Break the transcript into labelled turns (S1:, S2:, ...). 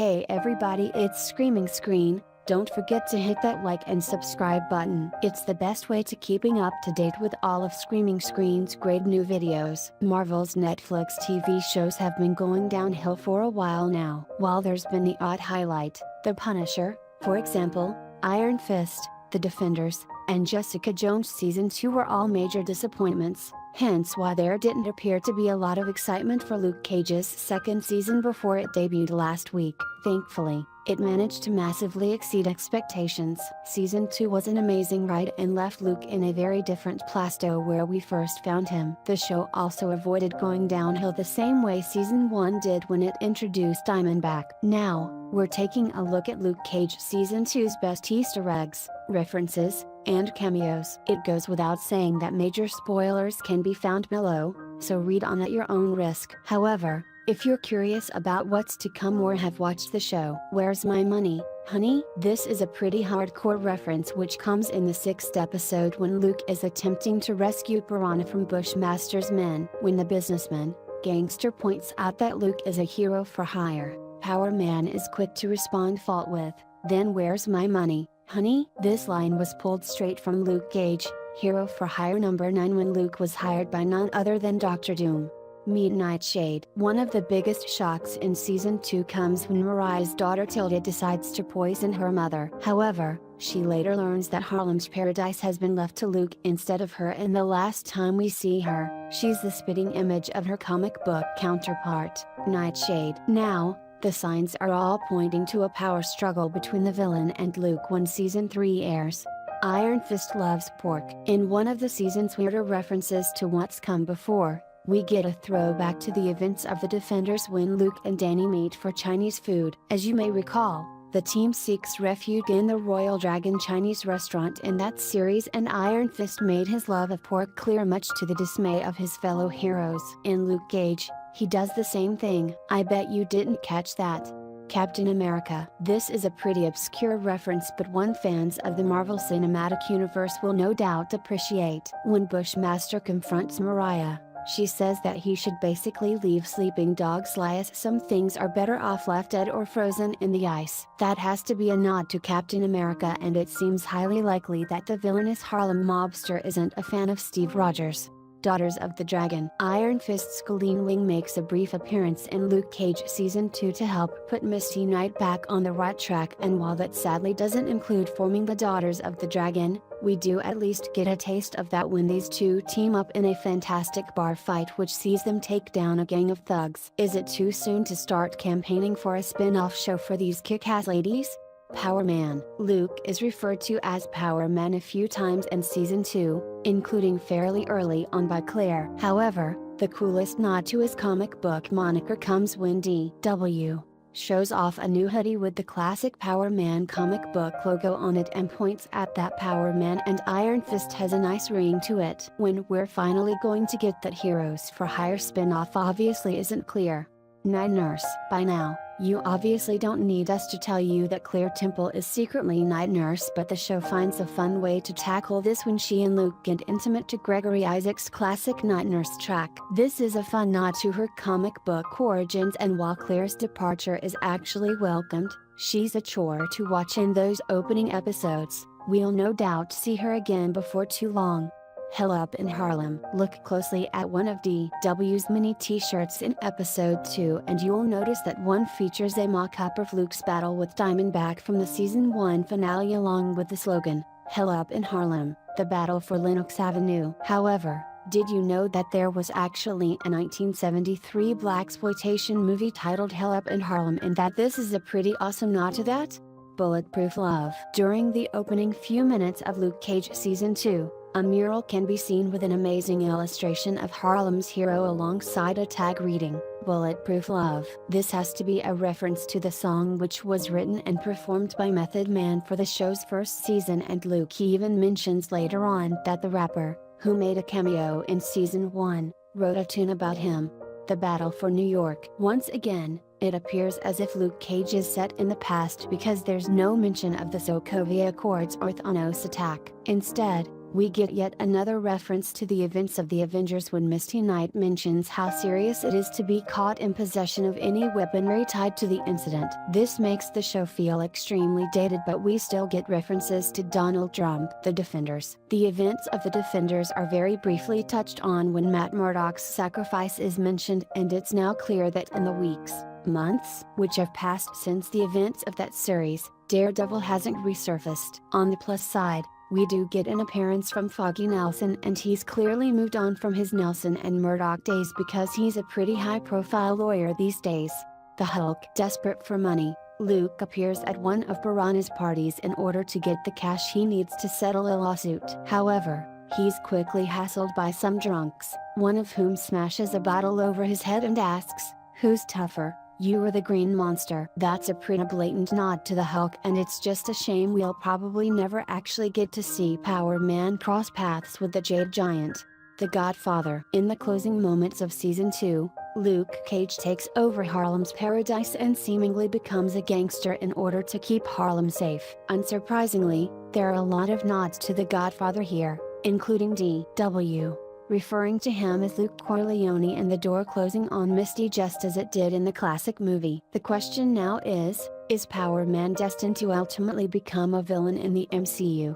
S1: Hey everybody, it's Screaming Screen. Don't forget to hit that like and subscribe button. It's the best way to keeping up to date with all of Screaming Screen's great new videos. Marvel's Netflix TV shows have been going downhill for a while now. While there's been the odd highlight, The Punisher, for example, Iron Fist, The Defenders, and Jessica Jones Season 2 were all major disappointments, hence why there didn't appear to be a lot of excitement for Luke Cage's second season before it debuted last week. Thankfully, it managed to massively exceed expectations. Season 2 was an amazing ride and left Luke in a very different plateau where we first found him. The show also avoided going downhill the same way Season 1 did when it introduced Diamondback. Now, we're taking a look at Luke Cage Season 2's best Easter eggs, references, and cameos. It goes without saying that major spoilers can be found below, so read on at your own risk. However, if you're curious about what's to come or have watched the show Where's My Money, Honey? This is a pretty hardcore reference which comes in the 6th episode when Luke is attempting to rescue Piranha from Bushmaster's men. When the businessman, gangster points out that Luke is a hero for hire, Power Man is quick to respond fault with, "Then where's my money, honey?" This line was pulled straight from Luke Cage, Hero for Hire number 9 when Luke was hired by none other than Dr. Doom. Meet Nightshade. One of the biggest shocks in Season 2 comes when Mariah's daughter Tilda decides to poison her mother. However, she later learns that Harlem's paradise has been left to Luke instead of her, and the last time we see her, she's the spitting image of her comic book counterpart, Nightshade. Now, the signs are all pointing to a power struggle between the villain and Luke when Season 3 airs. Iron Fist loves pork. In one of the season's weirder references to what's come before, we get a throwback to the events of The Defenders when Luke and Danny meet for Chinese food. As you may recall, the team seeks refuge in the Royal Dragon Chinese restaurant in that series, and Iron Fist made his love of pork clear much to the dismay of his fellow heroes. In Luke Cage, he does the same thing. I bet you didn't catch that. Captain America. This is a pretty obscure reference, but one fans of the Marvel Cinematic Universe will no doubt appreciate. When Bushmaster confronts Mariah, she says that he should basically leave sleeping dogs lie, as some things are better off left dead or frozen in the ice. That has to be a nod to Captain America, and it seems highly likely that the villainous Harlem mobster isn't a fan of Steve Rogers. Daughters of the Dragon. Iron Fist's Colleen Wing makes a brief appearance in Luke Cage Season 2 to help put Misty Knight back on the right track, and while that sadly doesn't include forming the Daughters of the Dragon, we do at least get a taste of that when these two team up in a fantastic bar fight which sees them take down a gang of thugs. Is it too soon to start campaigning for a spin-off show for these kick-ass ladies? Power Man. Luke is referred to as Power Man a few times in Season 2, including fairly early on by Claire. However, the coolest nod to his comic book moniker comes when DW shows off a new hoodie with the classic Power Man comic book logo on it and points out that Power Man and Iron Fist has a nice ring to it. When we're finally going to get that Heroes for Hire spin-off obviously isn't clear. Night Nurse. By now, you obviously don't need us to tell you that Claire Temple is secretly Night Nurse, but the show finds a fun way to tackle this when she and Luke get intimate to Gregory Isaac's classic Night Nurse track. This is a fun nod to her comic book origins, and while Claire's departure is actually welcomed, she's a chore to watch in those opening episodes. We'll no doubt see her again before too long. Hell Up in Harlem. Look closely at one of DW's mini t-shirts in episode 2 and you'll notice that one features a mock-up of Luke's battle with Diamondback from the Season 1 finale along with the slogan, Hell Up in Harlem, the battle for Lenox Avenue. However, did you know that there was actually a 1973 blaxploitation movie titled Hell Up in Harlem, and that this is a pretty awesome nod to that? Bulletproof Love. During the opening few minutes of Luke Cage Season 2, a mural can be seen with an amazing illustration of Harlem's hero alongside a tag reading, Bulletproof Love. This has to be a reference to the song which was written and performed by Method Man for the show's first season, and Luke even mentions later on that the rapper, who made a cameo in Season 1, wrote a tune about him. The Battle for New York. Once again, it appears as if Luke Cage is set in the past because there's no mention of the Sokovia Accords or Thanos attack. Instead, We get yet another reference to the events of the Avengers when Misty Knight mentions how serious it is to be caught in possession of any weaponry tied to the incident. This makes the show feel extremely dated, but we still get references to Donald Trump. The Defenders. The events of the Defenders are very briefly touched on when Matt Murdock's sacrifice is mentioned, and it's now clear that in the weeks, months, which have passed since the events of that series, Daredevil hasn't resurfaced. On the plus side, we do get an appearance from Foggy Nelson, and he's clearly moved on from his Nelson and Murdock days because he's a pretty high-profile lawyer these days. The Hulk. Desperate for money, Luke appears at one of Piranha's parties in order to get the cash he needs to settle a lawsuit. However, he's quickly hassled by some drunks, one of whom smashes a bottle over his head and asks, "Who's tougher, you or the Green Monster?" That's a pretty blatant nod to the Hulk, and it's just a shame we'll probably never actually get to see Power Man cross paths with the Jade Giant. The Godfather. In the closing moments of Season 2, Luke Cage takes over Harlem's paradise and seemingly becomes a gangster in order to keep Harlem safe. Unsurprisingly, there are a lot of nods to the Godfather here, including D.W. referring to him as Luke Corleone and the door closing on Misty just as it did in the classic movie. The question now is Power Man destined to ultimately become a villain in the MCU?